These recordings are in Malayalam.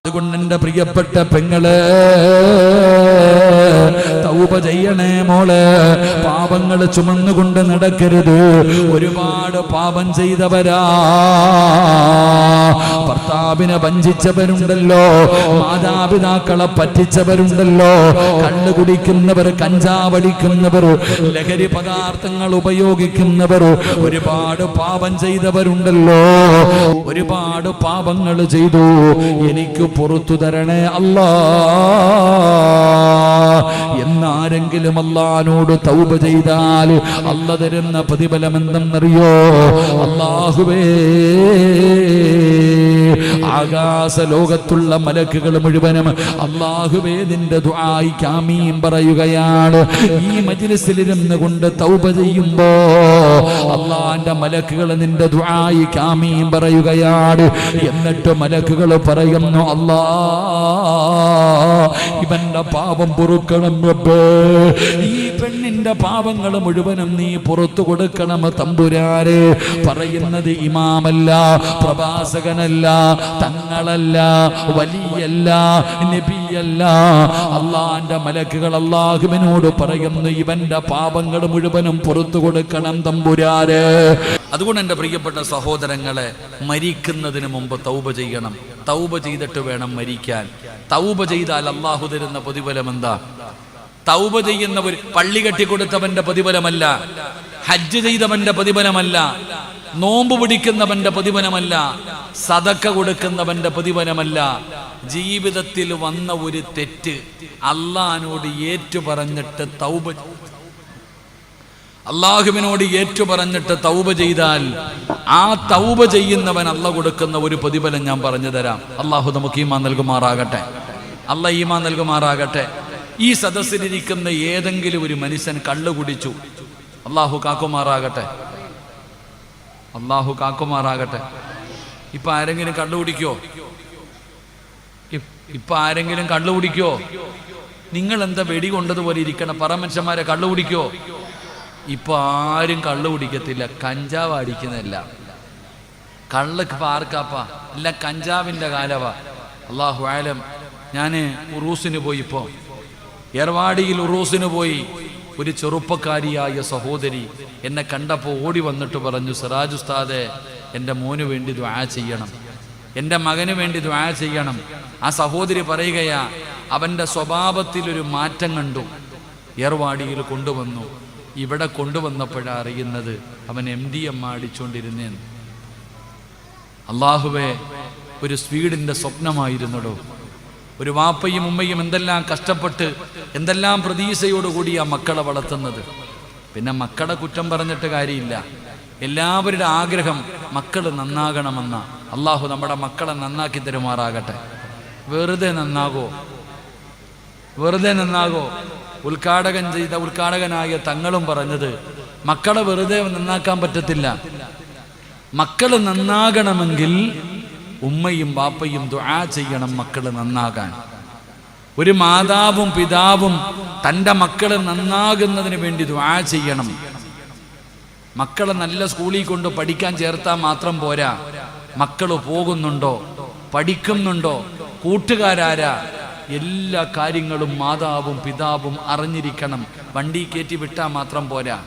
അതുകൊണ്ട് എൻ്റെ പ്രിയപ്പെട്ട പെങ്ങള് തൗബ ചെയ്യണേ മോള്. പാപങ്ങൾ ചുമന്നുകൊണ്ട് നടക്കരുത്. ഒരുപാട് പാപം ചെയ്തവരാ. ഭർത്താവിനെ വഞ്ചിച്ചവരുണ്ടല്ലോ, മാതാപിതാക്കളെ പറ്റിച്ചവരുണ്ടല്ലോ, കള്ളു കുടിക്കുന്നവർ, കഞ്ചാവടിക്കുന്നവർ, ലഹരി പദാർത്ഥങ്ങൾ ഉപയോഗിക്കുന്നവർ, ഒരുപാട് പാപം ചെയ്തവരുണ്ടല്ലോ. ഒരുപാട് പാപങ്ങൾ ചെയ്തു. എനിക്ക് പുറത്തു തരണേ അല്ലാ എന്നാരെങ്കിലും അല്ലാഹുവോട് തൗബ ചെയ്താൽ അല്ലാഹു തരുന്ന പ്രതിഫലം എന്തെന്നറിയോ? അല്ലാഹുവേ, ആകാശ ലോകത്തുള്ള മലക്കുകൾ മുഴുവനും അല്ലാഹുവേ നിന്റെ ദുആയിക്ക് ആമീൻ പറയുകയാണ്. ഈ മജ്ലിസിലിരുന്ന് കൊണ്ട് തൗബ ചെയ്യുമ്പോ അല്ലാഹുവിന്റെ മലക്കുകൾ നിന്റെ ദുആയിക്ക് ആമീൻ പറയുകയാണ്. എന്നിട്ട് മലക്കുകൾ പറയുന്നു, അല്ലാഹ് ഇവന്റെ പാപം പൊറുക്കണം റബ്ബേ, ഈ പെണ്ണിന്റെ പാപങ്ങൾ മുഴുവനും നീ പുറത്തു കൊടുക്കണം തമ്പുരാനെ. പറയുന്നത് ഇമാമല്ല, പ്രവാചകനല്ല, തങ്ങളല്ല, വലിയല്ല, നബിയല്ല. അല്ലാഹുവിന്റെ മലക്കുകൾ അല്ലാഹുവിനോട് പറയുന്നു, ഇവന്റെ പാപങ്ങൾ മുഴുവനും പുറത്തു കൊടുക്കണം തമ്പുരാനെ. അതുകൊണ്ട് എൻ്റെ പ്രിയപ്പെട്ട സഹോദരങ്ങളെ, മരിക്കുന്നതിന് മുമ്പ് തൗബ ചെയ്യണം. തൗബ ചെയ്തിട്ട് വേണം മരിക്കാൻ. തൗബ ചെയ്താൽ അല്ലാഹു തരുന്ന പ്രതിഫലം എന്താ? തൗബ ചെയ്യുന്നവർ പള്ളി കെട്ടിക്കൊടുത്തവന്റെ പ്രതിഫലമല്ല, ഹജ്ജ് ചെയ്തവന്റെ പ്രതിഫലമല്ല, നോമ്പ് പിടിക്കുന്നവന്റെ പ്രതിഫലമല്ല, സദക്ക കൊടുക്കുന്നവന്റെ പ്രതിഫലമല്ല. ജീവിതത്തിൽ വന്ന ഒരു തെറ്റ് അല്ലാഹുവിനോട് ഏറ്റുപറഞ്ഞിട്ട് തൗബ, അല്ലാഹുവിനോട് ഏറ്റുപറഞ്ഞിട്ട് തൗബ ചെയ്താൽ ആ തൗബ ചെയ്യുന്നവൻ അല്ലാഹു കൊടുക്കുന്ന ഒരു പ്രതിഫലം ഞാൻ പറഞ്ഞു തരാം. അല്ലാഹു നമുക്ക് ഈമാൻ നൽകുമാറാകട്ടെ. അല്ലാഹു ഈമാൻ നൽകുമാറാകട്ടെ. ഈ സദസ്സിലിരിക്കുന്ന ഏതെങ്കിലും ഒരു മനുഷ്യൻ കള്ളു കുടിച്ചു, അല്ലാഹു കാക്കുമാറാകട്ടെ. അല്ലാഹു കാക്കുമാറാകട്ടെ. ഇപ്പൊ ആരെങ്കിലും കള്ളു കുടിക്കോ? ഇപ്പൊ ആരെങ്കിലും കള്ളു കുടിക്കോ? നിങ്ങൾ എന്താ വെടി കൊണ്ടതുപോലെ ഇരിക്കണം? പറ മനുഷ്യന്മാരെ, കള്ളു കുടിക്കോ? ഇപ്പൊ ആരും കള്ളു കുടിക്കത്തില്ല, കഞ്ചാവ് അടിക്കുന്നില്ല. കള്ളക്ക് പാർക്കാപ്പാ, അല്ല കഞ്ചാവിന്റെ കാലവാ. അല്ലാഹു ആലം. ഞാന് ഉറൂസിന് പോയി, ഇപ്പോ ഏർവാടിയിൽ ഉറൂസിന് പോയി. ഒരു ചെറുപ്പക്കാരിയായ സഹോദരി എന്നെ കണ്ടപ്പോൾ ഓടി വന്നിട്ട് പറഞ്ഞു, സിറാജ് ഉസ്താദെ, എൻ്റെ മോന് വേണ്ടി ദുആ ചെയ്യണം, എൻ്റെ മകന് വേണ്ടി ദുആ ചെയ്യണം. ആ സഹോദരി പറയുകയാ, അവൻ്റെ സ്വഭാവത്തിലൊരു മാറ്റം കണ്ടു. ഏർവാടിയിൽ കൊണ്ടുവന്നു. ഇവിടെ കൊണ്ടുവന്നപ്പോഴാണ് അറിയുന്നത് അവൻ MDMA അടിച്ചുകൊണ്ടിരുന്നേന്ന്. അല്ലാഹുവേ, ഒരു സ്വീഡിൻ്റെ സ്വപ്നമായിരുന്നടോ. ഒരു വാപ്പയും ഉമ്മയും എന്തെല്ലാം കഷ്ടപ്പെട്ട് എന്തെല്ലാം പ്രതീക്ഷയോടുകൂടി ആ മക്കളെ വളർത്തുന്നത്. പിന്നെ മക്കളെ കുറ്റം പറഞ്ഞിട്ട് കാര്യമില്ല. എല്ലാവരുടെ ആഗ്രഹം മക്കൾ നന്നാകണമെന്ന. അല്ലാഹു നമ്മുടെ മക്കളെ നന്നാക്കി തരുമാറാകട്ടെ. വെറുതെ നന്നാകോ? വെറുതെ നന്നാകോ? ഉദ്ഘാടകനായ തങ്ങളും പറഞ്ഞത്, മക്കളെ വെറുതെ നന്നാക്കാൻ പറ്റത്തില്ല. മക്കൾ നന്നാകണമെങ്കിൽ ഉമ്മയും ബാപ്പയും ദുആ ചെയ്യണം മക്കൾ നന്നാകാൻ. ഒരു മാതാവും പിതാവും തൻ്റെ മക്കൾ നന്നാകുന്നതിന് വേണ്ടി ദുആ ചെയ്യണം. മക്കളെ നല്ല സ്കൂളിൽ കൊണ്ട് പഠിക്കാൻ ചേർത്താൽ മാത്രം പോരാ. മക്കൾ പോകുന്നുണ്ടോ, പഠിക്കുന്നുണ്ടോ, കൂട്ടുകാരാരാ, എല്ലാ കാര്യങ്ങളും മാതാവും പിതാവും അറിഞ്ഞിരിക്കണം. വണ്ടി കയറ്റി വിട്ടാൽ മാത്രം പോരാ.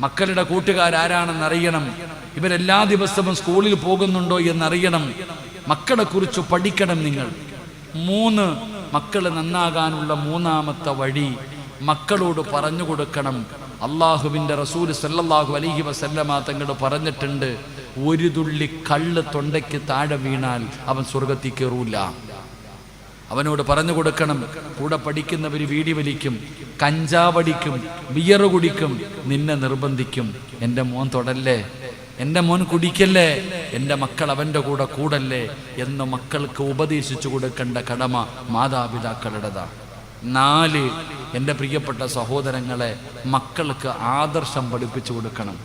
മക്കളുടെ കൂട്ടുകാരാരാണെന്നറിയണം. ഇവരെല്ലാ ദിവസവും സ്കൂളിൽ പോകുന്നുണ്ടോ എന്നറിയണം. മക്കളെ കുറിച്ച് പഠിക്കണം നിങ്ങൾ. 3 മക്കൾ നന്നാകാനുള്ള മൂന്നാമത്തെ വഴി മക്കളോട് പറഞ്ഞു കൊടുക്കണം. അല്ലാഹുവിൻ്റെ റസൂൽ സല്ലല്ലാഹു അലൈഹി വസല്ലമ തങ്ങൾ പറഞ്ഞിട്ടുണ്ട്, ഒരു തുള്ളി കള്ള് തൊണ്ടയ്ക്ക് താഴെ വീണാൽ അവൻ സ്വർഗത്തിൽ കയറൂല. അവനോട് പറഞ്ഞു കൊടുക്കണം. കൂടെ പഠിക്കുന്നവർ വീടി വലിക്കും, കഞ്ചാവടിക്കും, ബിയർ കുടിക്കും, നിന്നെ നിർബന്ധിക്കും, എൻ്റെ മോൻ തൊടല്ലേ, എൻ്റെ മോൻ കുടിക്കല്ലേ, എൻ്റെ മക്കൾ അവൻ്റെ കൂടെ കൂടല്ലേ എന്ന് മക്കൾക്ക് ഉപദേശിച്ചു കൊടുക്കേണ്ട കടമ മാതാപിതാക്കളുടേതാണ്. 4, എൻ്റെ പ്രിയപ്പെട്ട സഹോദരങ്ങളെ, മക്കൾക്ക് ആദർശം പഠിപ്പിച്ചു കൊടുക്കണം.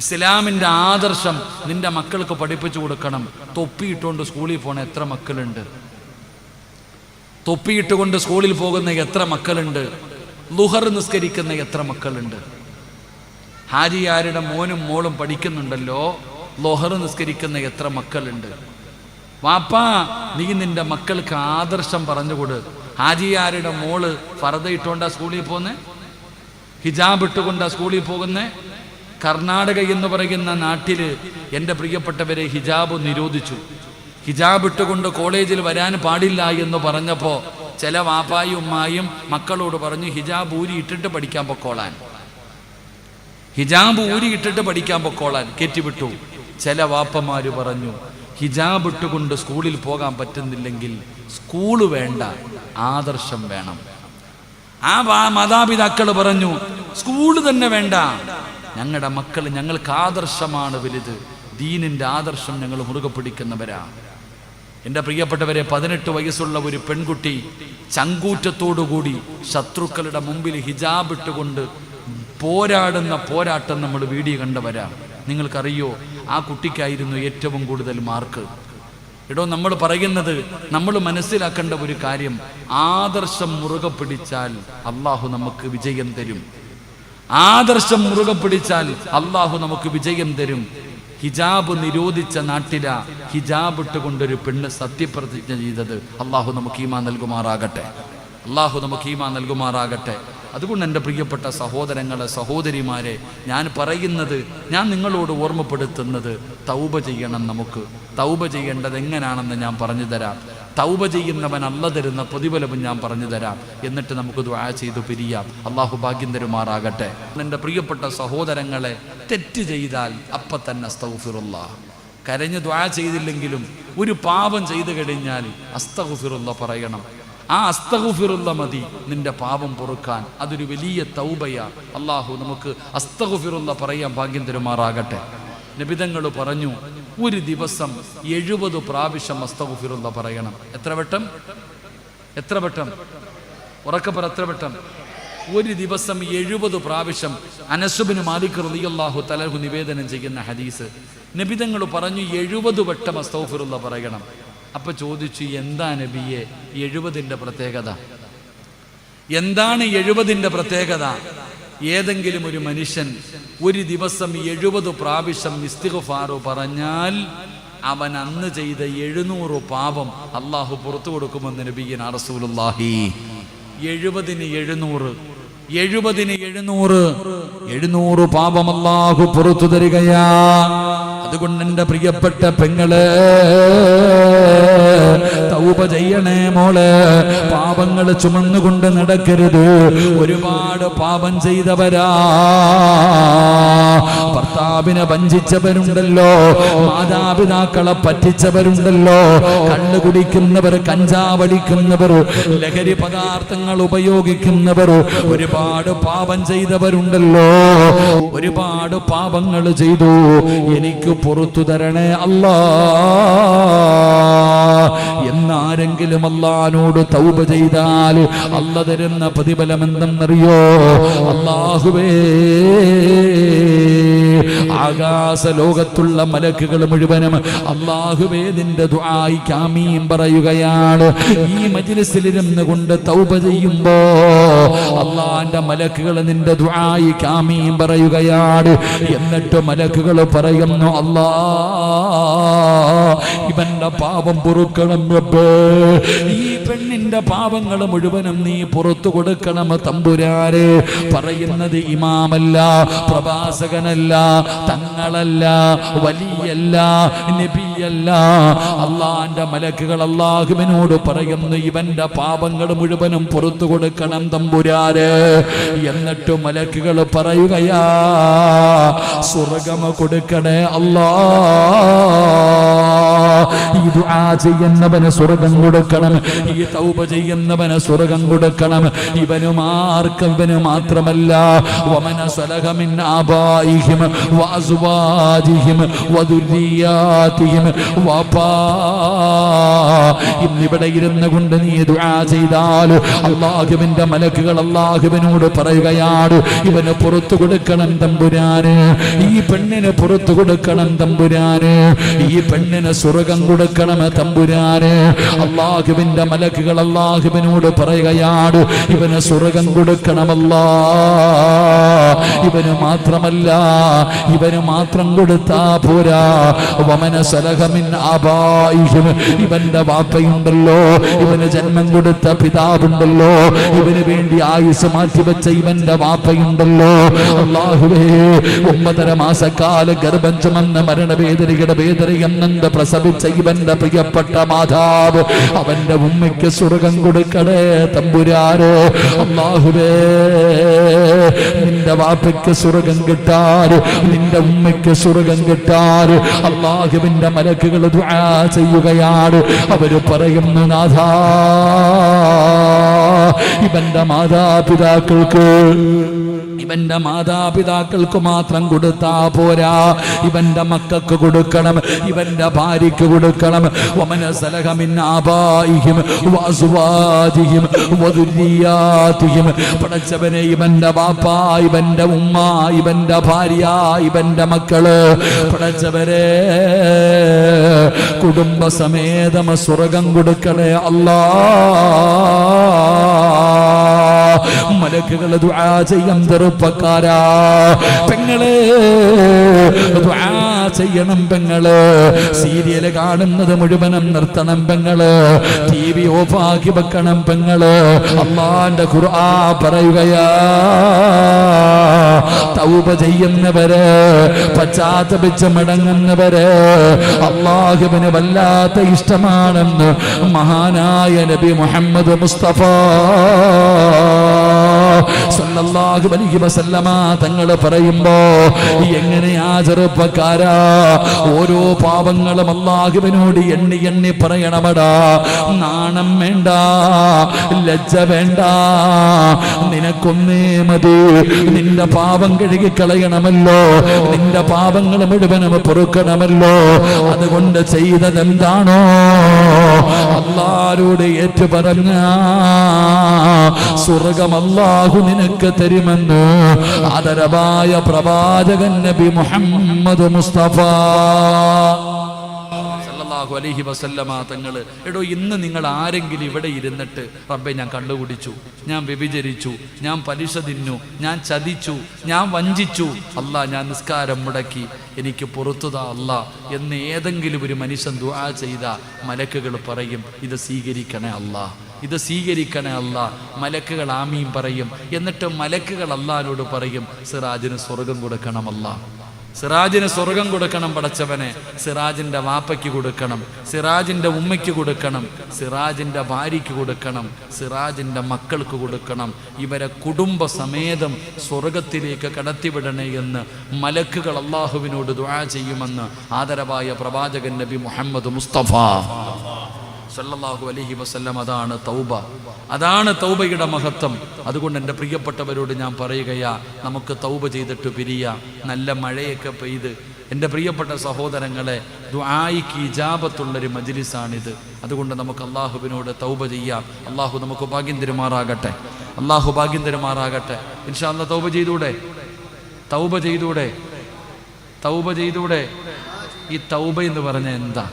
ഇസ്ലാമിൻ്റെ ആദർശം നിന്റെ മക്കൾക്ക് പഠിപ്പിച്ചു കൊടുക്കണം. തൊപ്പിയിട്ടുകൊണ്ട് സ്കൂളിൽ പോണ എത്ര മക്കളുണ്ട്? തൊപ്പിയിട്ടുകൊണ്ട് സ്കൂളിൽ പോകുന്ന എത്ര മക്കളുണ്ട്? ളുഹർ നിസ്കരിക്കുന്ന എത്ര മക്കളുണ്ട്? ഹാജിയാരുടെ മോനും മോളും പഠിക്കുന്നുണ്ടല്ലോ, ളുഹർ നിസ്കരിക്കുന്ന എത്ര മക്കളുണ്ട്? വാപ്പാ നീ നിന്റെ മക്കൾക്ക് ആദർശം പറഞ്ഞുകൊട്. ഹാജിയാരുടെ മോള് ഫർദ ഇട്ടുകൊണ്ടാ സ്കൂളിൽ പോകുന്നേ, ഹിജാബ് ഇട്ടുകൊണ്ടാ സ്കൂളിൽ പോകുന്നേ. കർണാടക എന്ന് പറയുന്ന നാട്ടിൽ എൻ്റെ പ്രിയപ്പെട്ടവരെ ഹിജാബ് നിരോധിച്ചു. ഹിജാബ് ഇട്ടുകൊണ്ട് കോളേജിൽ വരാൻ പാടില്ല എന്ന് പറഞ്ഞപ്പോൾ ചില വാപ്പായും ഉമ്മായും മക്കളോട് പറഞ്ഞു ഹിജാബ് ഊരി ഇട്ടിട്ട് പഠിക്കാൻ പൊക്കോളാൻ, ഹിജാബ് ഊരി ഇട്ടിട്ട് പഠിക്കാൻ പൊക്കോളാൻ കയറ്റിവിട്ടു. ചില വാപ്പമാര് പറഞ്ഞു ഹിജാബ് ഇട്ടുകൊണ്ട് സ്കൂളിൽ പോകാൻ പറ്റുന്നില്ലെങ്കിൽ സ്കൂള് വേണ്ട, ആദർശം വേണം. ആ മാതാപിതാക്കൾ പറഞ്ഞു സ്കൂള് തന്നെ വേണ്ട, ഞങ്ങളുടെ മക്കൾ ഞങ്ങൾക്ക് ആദർശമാണ് വലുത്, ദീനിന്റെ ആദർശം ഞങ്ങൾ മുറുകെ പിടിക്കുന്നവരാ. എൻ്റെ പ്രിയപ്പെട്ടവരെ, 18 വയസ്സുള്ള ഒരു പെൺകുട്ടി ചങ്കൂറ്റത്തോടുകൂടി ശത്രുക്കളുടെ മുമ്പിൽ ഹിജാബ് ഇട്ടുകൊണ്ട് പോരാടുന്ന പോരാട്ടം നമ്മൾ വീഡിയോ കണ്ടവരാ. നിങ്ങൾക്കറിയോ, ആ കുട്ടിക്കായിരുന്നു ഏറ്റവും കൂടുതൽ മാർക്ക്. എടോ, നമ്മൾ പറയുന്നത്, നമ്മൾ മനസ്സിലാക്കേണ്ട ഒരു കാര്യം, ആദർശം മുറുകെ പിടിച്ചാൽ അള്ളാഹു നമുക്ക് വിജയം തരും. ആദർശം മുറുകെ പിടിച്ചാൽ അള്ളാഹു നമുക്ക് വിജയം തരും. ഹിജാബ് നിരോധിച്ച നാട്ടിലാ ഹിജാബ് ഇട്ടുകൊണ്ടൊരു പെണ്ണ് സത്യപ്രതിജ്ഞ ചെയ്തത്. അള്ളാഹു നമുക്ക് ഈമാൻ നൽകുമാറാകട്ടെ, അള്ളാഹു നമുക്ക് ഈമാൻ നൽകുമാറാകട്ടെ. അതുകൊണ്ട് എൻ്റെ പ്രിയപ്പെട്ട സഹോദരങ്ങളെ, സഹോദരിമാരെ, ഞാൻ പറയുന്നത്, ഞാൻ നിങ്ങളോട് ഓർമ്മപ്പെടുത്തുന്നത്, തൗബ ചെയ്യണം. നമുക്ക് തൗബ ചെയ്യേണ്ടത് എങ്ങനെയാണെന്ന് ഞാൻ പറഞ്ഞു തരാം. തൗബ ചെയ്യുന്നവൻ അല്ല തരുന്ന പ്രതിഫലവും ഞാൻ പറഞ്ഞു തരാം. എന്നിട്ട് നമുക്ക് ദുആ ചെയ്തു പിരിയാം. അള്ളാഹു ഭാഗ്യം തരുമാറാകട്ടെ. എൻ്റെ പ്രിയപ്പെട്ട സഹോദരങ്ങളെ, തെറ്റ് ചെയ്താൽ അപ്പം തന്നെ അസ്തഗ്ഫിറുല്ലാഹ്, കരഞ്ഞ് ദുആ ചെയ്തില്ലെങ്കിലും ഒരു പാപം ചെയ്തു കഴിഞ്ഞാൽ അസ്തഗ്ഫിറുല്ലാഹ് പറയണം. ആ അസ്തഗ്ഫിറുല്ലാഹ് മതി നിന്റെ പാപം പൊറുക്കാൻ. അതൊരു വലിയ തൗബയാ. അള്ളാഹു നമുക്ക് അസ്തഗ്ഫിറുല്ലാഹ് പറയാൻ ഭാഗ്യം തരുമാറാകട്ടെ. നബിതങ്ങൾ പറഞ്ഞു, ഒരു ദിവസം 70 പ്രാവശ്യം അസ്തഗ്ഫിറുല്ലാഹ് പറയണം. എത്ര വട്ടം? എത്ര വട്ടം? ഉറക്കെ പറ, എത്ര വട്ടം? ഒരു ദിവസം 70 പ്രാവശ്യം. അനസ് ഇബ്നു മാലിക് റളിയല്ലാഹു തആല അൻഹു നിവേദനം ചെയ്യുന്ന ഹദീസ്. നബിതങ്ങൾ പറഞ്ഞു 70 വട്ടം അസ്തഗ്ഫിറുല്ലാഹ് പറയണം. അപ്പൊ ചോദിച്ചു, എന്താ നബിയെ 70ന്റെ പ്രത്യേകത? എന്താണ് 70ന്റെ പ്രത്യേകത? ഏതെങ്കിലും ഒരു മനുഷ്യൻ ഒരു ദിവസം 70 പ്രാവശ്യം ഇസ്തിഗ്ഫാർ പറഞ്ഞാൽ അവൻ അന്ന് ചെയ്ത 700 പാപം അള്ളാഹു പുറത്തു കൊടുക്കുമെന്ന് നബിയനാ റസൂലുള്ളാഹി. 70ന് 700, 70ന് 700 പാപം അള്ളാഹു പുറത്തു തരികയാ. അതുകൊണ്ട് എൻ്റെ പ്രിയപ്പെട്ട പെങ്ങളെ, തൗബ ചെയ്യണേ മോളെ. പാപങ്ങൾ ചുമന്നുകൊണ്ട് നടക്കരുത്. ഒരുപാട് പാപം ചെയ്തവരാ. ഭർത്താവിനെ വഞ്ചിച്ചവരുണ്ടല്ലോ, മാതാപിതാക്കളെ പറ്റിച്ചവരുണ്ടല്ലോ, കള്ള് കുടിക്കുന്നവർ, കഞ്ചാവടിക്കുന്നവർ, ലഹരി പദാർത്ഥങ്ങൾ ഉപയോഗിക്കുന്നവർ, ഒരുപാട് പാപം ചെയ്തവരുണ്ടല്ലോ. ഒരുപാട് പാപങ്ങൾ ചെയ്തു. എനിക്ക് പുറത്തു തരണേ അല്ലാ എന്നാരെങ്കിലും അല്ലാഹുവോട് തൗബ ചെയ്താൽ അല്ല തരുന്ന പ്രതിഫലം എന്തെന്നറിയോ? അല്ലാഹുവേ, ആകാശ ലോകത്തുള്ള മലക്കുകൾ മുഴുവനും അല്ലാഹുവേ നിന്റെ ദുആയിക്ക് ആമീൻ പറയുകയാണ്. ഈ മജ്ലിസിൽ ഇരുന്ന് കൊണ്ട് തൗബ ചെയ്യുമ്പോ അല്ലാഹുവിന്റെ മലക്കുകൾ നിന്റെ ദുആയിക്ക് ആമീൻ പറയുകയാണ്. എന്നിട്ട് മലക്കുകൾ പറയുന്നു, അല്ലാ ഇവന്റെ പാപം പൊറുക്കണം റബ്ബേ, ഈ പെണ്ണിന്റെ പാപങ്ങൾ മുഴുവനും നീ പുറത്തു കൊടുക്കണം തമ്പുരാനെ. പറയുന്നത് ഇമാമല്ല, പ്രവാചകനല്ല, തങ്ങളല്ല, വലിയല്ല, നബിയല്ല. അള്ളാന്റെ മലക്കുകൾ അല്ലാഹുവിനോട് പറയുന്നു, ഇവന്റെ പാപങ്ങൾ മുഴുവനും പുറത്തു കൊടുക്കണം തമ്പുരാനെ. എന്നിട്ട് മലക്കുകൾ പറയുകയാ, സ്വർഗ്ഗം കൊടുക്കണേ അല്ലാ. ഈ ദുആ ചെയ്യുന്നവന് സ്വർഗ്ഗം കൊടുക്കണം, ഈ തൗബ ചെയ്യുന്നവന് സ്വർഗ്ഗം കൊടുക്കണം. ഇവന് മാത്രമല്ല, വമന സലഹ മിൻ ആബായിഹിം വഅസ്വാജിഹിം വദുരിയാതിഹിം വപാ. ഇന്നിവിടെ ഇരുന്ന് കൊണ്ട് നീ ദുആ ചെയ്താൽ അല്ലാഹുവിന്റെ മലക്കുകൾ അല്ലാഹുവിനോട് പറയുകയാണ്, ഇവന് പുറത്തു കൊടുക്കണം തമ്പുരാന്, ഈ പെണ്ണിന് പുറത്തു കൊടുക്കണം തമ്പുരാന്, ഈ പെണ്ണിന് സ്വർഗ്ഗം സ്വർഗം കൊടുക്കണം തമ്പുരാനെ. അല്ലാഹുവിന്റെ മലക്കുകൾ അല്ലാഹുവിനോട് പറയുകയാണ്, ഇവന് സ്വർഗം കൊടുക്കണമല്ലാ. ഇവന് മാത്രമല്ല, ഇവന് മാത്രം കൊടുത്താ പോരാ. വമന സലഹമിൻ ആബായിഹിം, ഇവന്റെ വാപ്പയുണ്ടല്ലോ, ഇവന് ജന്മം കൊടുത്ത പിതാവുണ്ടല്ലോ, ഇവന് വേണ്ടി ആയുസ് മാറ്റിവെച്ച ഇവന്റെ വാപ്പയുണ്ടല്ലോ. അല്ലാഹുവേ, 9.5 മാസക്കാല ഗർഭം ചുമന്ന മരണവേദനയുടെ വേദനയെന്നത് പ്രസവിച്ച ഇവന്റെ പ്രിയപ്പെട്ട മാതാവ്, അവന്റെ ഉമ്മയ്ക്ക് സ്വർഗം കൊടുക്കണേ തമ്പുരാനോ. അല്ലാഹുവേ, നിന്റെ വാപ്പയ്ക്ക് സ്വർഗം കിട്ടാൻ, നിന്റെ ഉമ്മയ്ക്ക് സ്വർഗം കിട്ടാൻ അല്ലാഹുവിന്റെ മലക്കുകൾ ദുആ ചെയ്യുകയാണ്. അവര് പറയുന്നു, നാഥാ, ഇവന്റെ മാതാപിതാക്കൾക്ക് മാത്രം കൊടുത്താ പോരാ, ഇവന്റെ മക്കൾക്ക് കൊടുക്കണം, ഇവന്റെ ഭാര്യയ്ക്ക് കൊടുക്കണം. വമന സലഹ മിൻ ആബായിഹിം വഅസ്വാജിഹിം വദുരിയാതിഹിം, പടച്ചവനെ, ഇവന്റെ ബാപ്പ, ഇവന്റെ ഉമ്മ, ഇവന്റെ ഭാര്യ, ഇവന്റെ മക്കള്, പടച്ചവരെ കുടുംബസമേതം സ്വർഗം കൊടുക്കണേ അല്ലാ. മലക്കുകൾ ദുആ ചെയ്യാൻ ചെറുപ്പക്കാരാ, പെങ്ങളെ ദുആ ചെയ്യണം പെങ്ങള്. സീരിയല് കാണുന്നത് മുഴുവനും നിർത്തണം പെങ്ങള്. TV ഓഫാക്കി വെക്കണം പെങ്ങള്. അല്ലാഹുവിന്റെ ഖുർആൻ പറയുകയാ, തൗബ ചെയ്യുന്നവര്, പശ്ചാത്തപിച്ച് മടങ്ങുന്നവര് അല്ലാഹുവിന് വല്ലാത്ത ഇഷ്ടമാണെന്ന് മഹാനായ നബി മുഹമ്മദ് മുസ്തഫ സല്ലല്ലാഹു അലൈഹി വസല്ലമ തങ്ങൾ പറയുമ്പോ, എങ്ങനെയാ ചെറുപ്പക്കാരാ ഓരോ പാപങ്ങളും അല്ലാഹുവിനോട് എണ്ണി എണ്ണി പറയണമടാ. നാണം വേണ്ട, ലജ്ജ വേണ്ട, നിനക്കൊന്നേ മതി, നിന്റെ പാപം കഴുകി കളയണമല്ലോ, നിന്റെ പാപങ്ങൾ മുഴുവനും പൊറുക്കണമല്ലോ. അതുകൊണ്ട് ചെയ്തതെന്താണോ അല്ലാഹുവോട് ഏറ്റു പറഞ്ഞ സ്വർഗ്ഗം അല്ലാഹു നിനക്ക് തരുമെന്ന് ആദരവായ പ്രവാചകൻ നബി മുഹമ്മദ് മുസ്തഫ സല്ലല്ലാഹു അലൈഹി വസല്ലമ തങ്ങള്, എടോ, ഇന്ന് നിങ്ങൾ ആരെങ്കിലും ഇവിടെ ഇരുന്നിട്ട്, റബ്ബേ, ഞാൻ കള്ളുകുടിച്ചു, ഞാൻ വ്യഭിചരിച്ചു, ഞാൻ പലിശ തിന്നു, ഞാൻ ചതിച്ചു, ഞാൻ വഞ്ചിച്ചു, അല്ലാ, ഞാൻ നിസ്കാരം മുടക്കി, എനിക്ക് പുറത്തുതാ അല്ലാ എന്ന് ഏതെങ്കിലും ഒരു മനുഷ്യൻ ദുആ ചെയ്ത മലക്കുകൾ പറയും, ഇത് സ്വീകരിക്കണേ അല്ലാ, ഇത് സ്വീകരിക്കണേ അല്ലാ. മലക്കുകൾ ആമീൻ പറയും. എന്നിട്ട് മലക്കുകൾ അല്ലാഹുവോട് പറയും, സിറാജിന് സ്വർഗം കൊടുക്കണം അല്ലാ, സിറാജിന് സ്വർഗം കൊടുക്കണം പടച്ചവനെ. സിറാജിന്റെ വാപ്പയ്ക്ക് കൊടുക്കണം, സിറാജിന്റെ ഉമ്മയ്ക്ക് കൊടുക്കണം, സിറാജിന്റെ ഭാര്യയ്ക്ക് കൊടുക്കണം, സിറാജിന്റെ മക്കൾക്ക് കൊടുക്കണം. ഇവരെ കുടുംബസമേതം സ്വർഗത്തിലേക്ക് കടത്തിവിടണേ എന്ന് മലക്കുകൾ അല്ലാഹുവിനോട് ദുആ ചെയ്യുമെന്ന് ആദരവായ പ്രവാചകൻ നബി മുഹമ്മദ് മുസ്തഫ സല്ലല്ലാഹു അലൈഹി വസല്ലം. അതാണ് തൗബ, അതാണ് തൗബയുടെ മഹത്വം. അതുകൊണ്ട് എൻ്റെ പ്രിയപ്പെട്ടവരോട് ഞാൻ പറയുകയാ, നമുക്ക് തൗബ ചെയ്തിട്ട് പിരിയാ. നല്ല മഴയൊക്കെ പെയ്ത്, എൻ്റെ പ്രിയപ്പെട്ട സഹോദരങ്ങളെ, ദുആയിക്ക് ഇജാബത്തുള്ളൊരു മജ്ലിസാണിത്. അതുകൊണ്ട് നമുക്ക് അല്ലാഹുവിനോട് തൗബ ചെയ്യാം. അല്ലാഹു നമുക്ക് ഭാഗ്യം തരുമാറാകട്ടെ, അല്ലാഹു ഭാഗ്യം തരുമാറാകട്ടെ. ഇൻഷാ അല്ലാഹ് തൗബ ചെയ്തൂടെ, തൗബ ചെയ്തൂടെ, തൗബ ചെയ്തൂടെ. ഈ തൗബ എന്ന് പറഞ്ഞ എന്താ,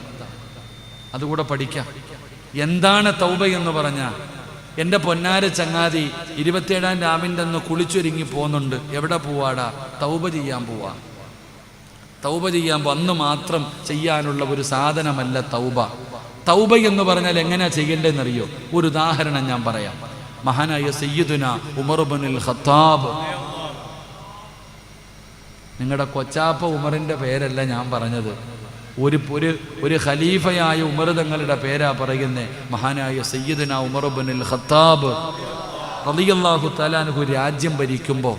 അതുകൂടെ പഠിക്കാം. എന്താണ് തൗബ എന്ന് പറഞ്ഞ? എൻ്റെ പൊന്നാര ചങ്ങാതി 27-ാം രാവിൻ്റെ അന്ന് കുളിച്ചൊരുങ്ങി പോകുന്നുണ്ട്. എവിടെ പോവാടാ? തൗബ ചെയ്യാൻ പോവാ. തൗബ ചെയ്യാൻ പോ. അന്ന് മാത്രം ചെയ്യാനുള്ള ഒരു സാധനമല്ല തൗബ. തൗബ എന്ന് പറഞ്ഞാൽ എങ്ങനെയാ ചെയ്യേണ്ടതെന്നറിയോ? ഒരു ഉദാഹരണം ഞാൻ പറയാം. മഹാനായ സയ്യിദുന ഉമർ ഇബ്നുൽ ഖത്താബ്, നിങ്ങളുടെ കൊച്ചാപ്പ ഉമറിൻ്റെ പേരല്ല ഞാൻ പറഞ്ഞത്, ഒരു ഖലീഫയായ ഉമർ തങ്ങളുടെ പേരാ പറയുന്നേ. മഹാനായ സയ്യിദുന ഉമർ ഇബ്നുൽ ഖത്താബ് റളിയല്ലാഹു തആല അൻഹു രാജ്യം ഭരിക്കുമ്പോൾ,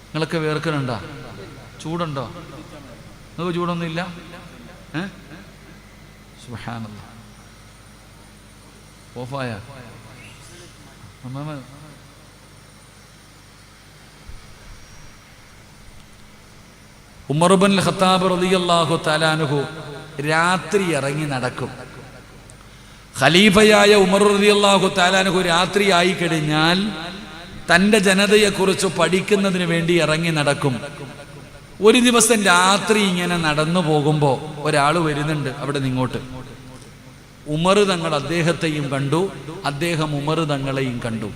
നിങ്ങളൊക്കെ വേർക്കലുണ്ടോ? ചൂടുണ്ടോ? നിങ്ങൾക്ക് ചൂടൊന്നുമില്ല? സുബ്ഹാനല്ലാഹ്. ഓഫായ ഉമർ ഇബ്നുൽ ഖത്താബ് റളിയല്ലാഹു തആല അൻഹു രാത്രി ഇറങ്ങി നടക്കും. ഖലീഫയായ ഉമർ റളിയല്ലാഹു തആല അൻഹു രാത്രി ആയി കഴിഞ്ഞാൽ തൻ്റെ ജനതയെക്കുറിച്ച് പഠിക്കുന്നതിന് വേണ്ടി ഇറങ്ങി നടക്കും. ഒരു ദിവസം രാത്രി ഇങ്ങനെ നടന്നു പോകുമ്പോൾ ഒരാൾ വരുന്നുണ്ട് അവിടെ നിങ്ങോട്ട്. ഉമർ തങ്ങൾ അദ്ദേഹത്തെയും കണ്ടു, അദ്ദേഹം ഉമർ തങ്ങളെയും കണ്ടു.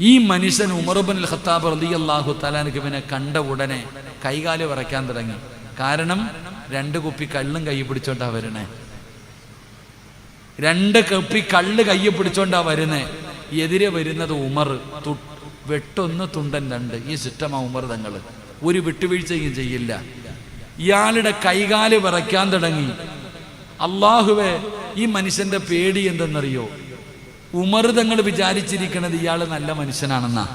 ഈ മനുഷ്യൻ ഉമർ ഇബ്നുൽ ഖത്താബ് റളിയല്ലാഹു തആല അൻഹുവിനെ കണ്ട ഉടനെ കൈകാല് വിറയ്ക്കാൻ തുടങ്ങി. കാരണം 2 കുപ്പി കള്ളും കൈ പിടിച്ചോണ്ടാ വരണേ. 2 കുപ്പി കള്ള് കൈ പിടിച്ചോണ്ടാ വരുന്നേ. എതിരെ വരുന്നത് ഉമർ. വെട്ടൊന്ന് തുണ്ടൻ 2. ഈ സിസ്റ്റമാ ഉമർ തങ്ങൾ. ഒരു വിട്ടുവീഴ്ചയും ചെയ്യില്ല. ഇയാളുടെ കൈകാല് വിറയ്ക്കാൻ തുടങ്ങി. അള്ളാഹുവേ, ഈ മനുഷ്യന്റെ പേടി എന്തെന്നറിയോ? ഉമർ തങ്ങൾ വിചാരിച്ചിരിക്കുന്നത് ഇയാൾ നല്ല മനുഷ്യനാണെന്നാ.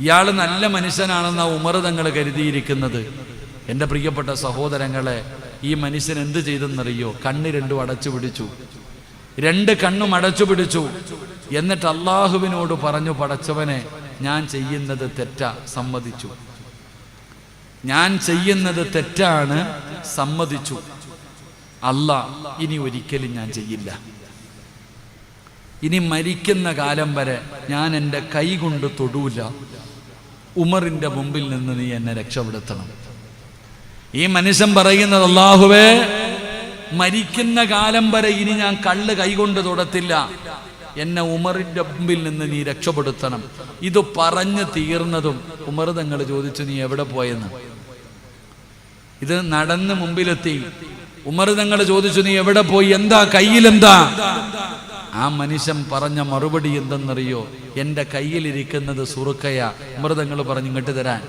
ഇയാൾ നല്ല മനുഷ്യനാണെന്നാ ഉമർ തങ്ങൾ കരുതിയിരിക്കുന്നത്. എൻ്റെ പ്രിയപ്പെട്ട സഹോദരങ്ങളെ, ഈ മനുഷ്യൻ എന്ത് ചെയ്തെന്നറിയോ? കണ്ണ് 2 അടച്ചു പിടിച്ചു. 2 കണ്ണും അടച്ചു പിടിച്ചു. എന്നിട്ട് അള്ളാഹുവിനോട് പറഞ്ഞു, പടച്ചവനെ, ഞാൻ ചെയ്യുന്നത് തെറ്റാ, സമ്മതിച്ചു. ഞാൻ ചെയ്യുന്നത് തെറ്റാണ്, സമ്മതിച്ചു. അല്ലാ, ഇനി ഒരിക്കലും ഞാൻ ചെയ്യില്ല. ഇനി മരിക്കുന്ന കാലം വരെ ഞാൻ എൻ്റെ കൈ കൊണ്ട് തൊടൂല. ഉമറിൻ്റെ മുമ്പിൽ നിന്ന് നീ എന്നെ രക്ഷപ്പെടുത്തണം. ഈ മനുഷ്യൻ പറയുന്നത്, അല്ലാഹുവേ, മരിക്കുന്ന കാലം വരെ ഇനി ഞാൻ കള്ള് കൈകൊണ്ട് തൊടത്തില്ല. എന്നെ ഉമറിൻ്റെ മുമ്പിൽ നിന്ന് നീ രക്ഷപ്പെടുത്തണം. ഇത് പറഞ്ഞു തീർന്നതും ഉമർ തങ്ങൾ ചോദിച്ചു, നീ എവിടെ പോയെന്ന്. ഇത് നടന്ന് മുമ്പിലെത്തി. ഉമർ തങ്ങൾ ചോദിച്ചു, നീ എവിടെ പോയി? എന്താ കയ്യിലെന്താ? ആ മനുഷ്യൻ പറഞ്ഞ മറുപടി എന്തെന്നറിയോ? എൻ്റെ കയ്യിലിരിക്കുന്നത് സുറുക്കയാ. ഉമർ തങ്ങൾ പറഞ്ഞു, ഇങ്ങോട്ട് തരാൻ.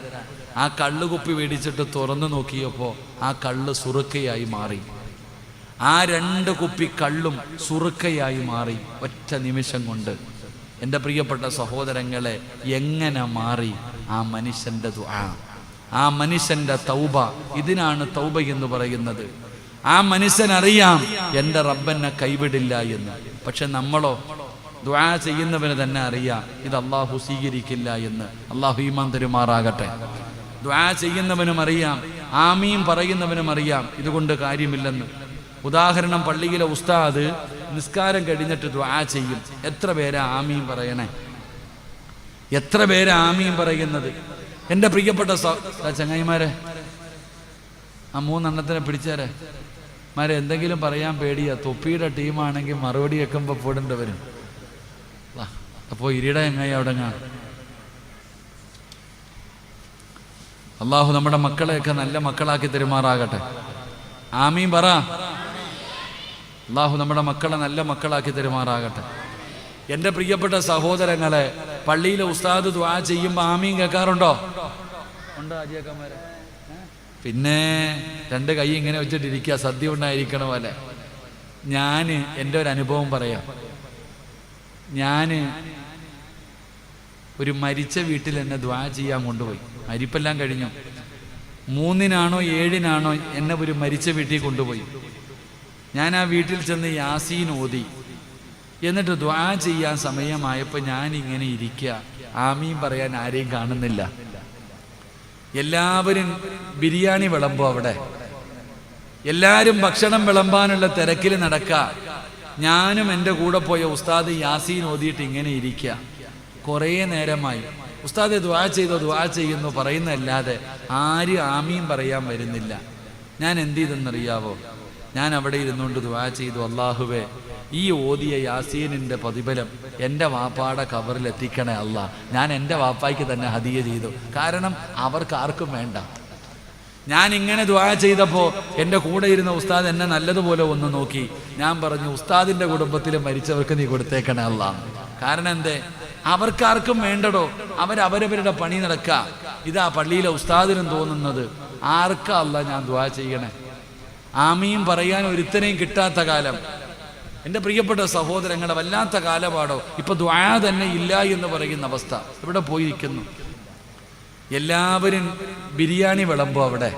ആ കള്ളുകുപ്പി മേടിച്ചിട്ട് തുറന്നു നോക്കിയപ്പോൾ ആ കള്ള് സുറുക്കയായി മാറി. ആ 2 കുപ്പി കള്ളും സുറുക്കയായി മാറി ഒറ്റ നിമിഷം കൊണ്ട്. എൻ്റെ പ്രിയപ്പെട്ട സഹോദരങ്ങളെ, എങ്ങനെ മാറി ആ മനുഷ്യൻ്റെ ദുആ, ആ മനുഷ്യൻ്റെ തൗബ. ഇതിനാണ് തൗബ എന്ന് പറയുന്നത്. ആ മനുഷ്യനറിയാം എൻ്റെ റബ്ബെന്നെ കൈവിടില്ല എന്ന്. പക്ഷെ നമ്മളോ? ദുആ ചെയ്യുന്നവന് തന്നെ അറിയാം ഇത് അള്ളാഹു സ്വീകരിക്കില്ല എന്ന്. അള്ളാഹു ഈമാൻ തരുമാറാകട്ടെ. ദുആ ചെയ്യുന്നവനും അറിയാം, ആമീൻ പറയുന്നവനും അറിയാം ഇതുകൊണ്ട് കാര്യമില്ലെന്ന്. ഉദാഹരണം, പള്ളിയിലെ ഉസ്താദ് നിസ്കാരം കഴിഞ്ഞിട്ട് ദുആ ചെയ്യും. എത്ര പേരാ ആമീൻ പറയണേ? എത്ര പേരാ ആമീൻ പറയുന്നത്? എൻ്റെ പ്രിയപ്പെട്ട ചങ്ങായിമാരെ, ആ 3 എണ്ണത്തിനെ പിടിച്ചേരെ മാരെ. എന്തെങ്കിലും പറയാൻ പേടിയാ. തൊപ്പിയുടെ ടീമാണെങ്കിൽ മറുപടി വെക്കുമ്പോൾ പോടേണ്ടി വരും. അപ്പോൾ ഇരിയുടെ ചങ്ങായി അവിടെ കാണും. അള്ളാഹു നമ്മുടെ മക്കളെയൊക്കെ നല്ല മക്കളാക്കി തരുമാറാകട്ടെ. ആമീൻ പറ. അള്ളാഹു നമ്മുടെ മക്കളെ നല്ല മക്കളാക്കി തരുമാറാകട്ടെ. എൻ്റെ പ്രിയപ്പെട്ട സഹോദരങ്ങളെ, പള്ളിയിലെ ഉസ്താദ് ദുആ ചെയ്യുമ്പോൾ ആമീൻ കേൾക്കാറുണ്ടോ? ഉണ്ടോ ആജിയക്കന്മാരെ? പിന്നെ 2 കൈ ഇങ്ങനെ വെച്ചിട്ടിരിക്കുക, സദ്യ ഉണ്ടായിരിക്കണ പോലെ. ഞാൻ എൻ്റെ ഒരു അനുഭവം പറയാം. ഞാൻ ഒരു മരിച്ച വീട്ടിൽ എന്നെ ദുആ ചെയ്യാൻ കൊണ്ടുപോയി. മരിപ്പെല്ലാം കഴിഞ്ഞു. 3-നാണോ 7-നാണോ എന്നെ ഒരു മരിച്ച വീട്ടിൽ കൊണ്ടുപോയി. ഞാൻ ആ വീട്ടിൽ ചെന്ന് യാസീൻ ഓതി. എന്നിട്ട് ദുആ ചെയ്യാൻ സമയമായപ്പോൾ ഞാൻ ഇങ്ങനെ ഇരിക്കുക. ആമീൻ പറയാൻ ആരെയും കാണുന്നില്ല. എല്ലാവരും ബിരിയാണി വിളമ്പോ അവിടെ. എല്ലാവരും ഭക്ഷണം വിളമ്പാനുള്ള തിരക്കിൽ നടക്കുക. ഞാനും എൻ്റെ കൂടെ പോയ ഉസ്താദ് യാസീൻ ഓതിയിട്ട് ഇങ്ങനെ ഇരിക്കുക. കുറേ നേരമായി. ഉസ്താദെ ദുആ ചെയ്തോ, ദുആ ചെയ്യുന്നു പറയുന്നതല്ലാതെ ആരും ആമീൻ പറയാൻ വരുന്നില്ല. ഞാൻ എന്ത് ചെയ്തെന്നറിയാവോ? ഞാൻ അവിടെ ഇരുന്നുകൊണ്ട് ദുആ ചെയ്തു, അല്ലാഹുവേ, ഈ ഓതിയ യാസീനിൻ്റെ പ്രതിഫലം എൻ്റെ വാപ്പാടെ കബറിൽ എത്തിക്കണേ അല്ലാ. ഞാൻ എൻ്റെ വാപ്പായ്ക്ക് തന്നെ ഹദിയ ചെയ്തു. കാരണം അവർക്ക് ആർക്കും വേണ്ട. ഞാൻ ഇങ്ങനെ ദുആ ചെയ്തപ്പോൾ എൻ്റെ കൂടെ ഇരുന്ന ഉസ്താദ് എന്നെ നല്ലതുപോലെ ഒന്ന് നോക്കി. ഞാൻ പറഞ്ഞു, ഉസ്താദിൻ്റെ കുടുംബത്തിൽ മരിച്ചവർക്ക് നീ കൊടുത്തേക്കണേ അല്ലാ. കാരണം എന്തേ? അവർക്കാർക്കും വേണ്ടടോ. അവരവരുടെ പണി നടക്കുക. ഇതാ പള്ളിയിലെ ഉസ്താദിനും തോന്നുന്നത്, ആർക്കാ അല്ലാ ഞാൻ ദുആ ചെയ്യണേ? ആമീൻ പറയാൻ ഒരുത്തനെയും കിട്ടാത്ത കാലം. എൻ്റെ പ്രിയപ്പെട്ട സഹോദരങ്ങളെ, വല്ലാത്ത കാലപാടോ. ഇപ്പൊ ദുആ തന്നെ ഇല്ല എന്ന് പറയുന്ന അവസ്ഥ. ഇവിടെ പോയിരിക്കുന്നു. എല്ലാവരും ബിരിയാണി വിളമ്പോ അവിടെ.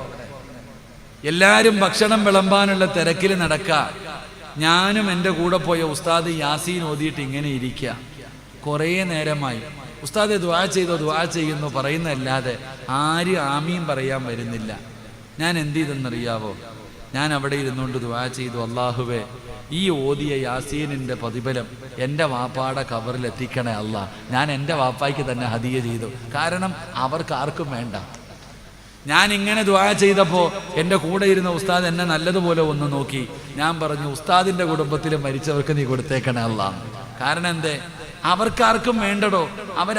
എല്ലാവരും ഭക്ഷണം വിളമ്പാനുള്ള തിരക്കിൽ നടക്കുക. ഞാനും എൻ്റെ കൂടെ പോയ ഉസ്താദ് യാസീൻ ഓതിയിട്ട് ഇങ്ങനെ ഇരിക്കുക. കുറേ നേരമായി. ഉസ്താദെ ദുആ ചെയ്തോ, ദുആ ചെയ്യുന്നു പറയുന്നതല്ലാതെ ആരും ആമീൻ പറയാൻ വരുന്നില്ല. ഞാൻ എന്ത് ചെയ്തെന്നറിയാവോ? ഞാൻ അവിടെ ഇരുന്നുകൊണ്ട് ദുആ ചെയ്തു, അല്ലാഹുവേ ഈ ഓതിയ യാസീനിൻ്റെ പ്രതിഫലം എൻ്റെ വാപ്പാടെ കബറിൽ എത്തിക്കണേ അല്ലാ. ഞാൻ എൻ്റെ വാപ്പായ്ക്ക് തന്നെ ഹദിയ ചെയ്തു. കാരണം അവർക്ക് ആർക്കും വേണ്ട. ഞാൻ ഇങ്ങനെ ദുആ ചെയ്തപ്പോൾ എൻ്റെ കൂടെ ഇരുന്ന ഉസ്താദ് എന്നെ നല്ലതുപോലെ ഒന്ന് നോക്കി. ഞാൻ പറഞ്ഞു, ഉസ്താദിൻ്റെ കുടുംബത്തിൽ മരിച്ചവർക്ക് നീ കൊടുത്തേക്കണേ അല്ലാ. കാരണം എന്തേ? അവർക്കാർക്കും വേണ്ടടോ,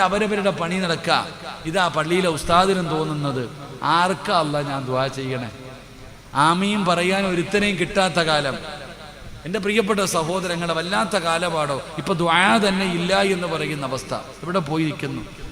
അവരവരുടെ പണി നടക്കുക. ഇതാ പള്ളിയിലെ ഉസ്താദിനും തോന്നുന്നത്, ആർക്കാ അല്ലാ ഞാൻ ദുആ ചെയ്യണേ? ആമീൻ പറയാൻ ഒരുത്തനെയും കിട്ടാത്ത കാലം. എൻ്റെ പ്രിയപ്പെട്ട സഹോദരങ്ങളെ, വല്ലാത്ത കാലപാടോ. ഇപ്പൊ ദുആ തന്നെ ഇല്ല എന്ന് പറയുന്ന അവസ്ഥ ഇവിടെ പോയിരിക്കുന്നു.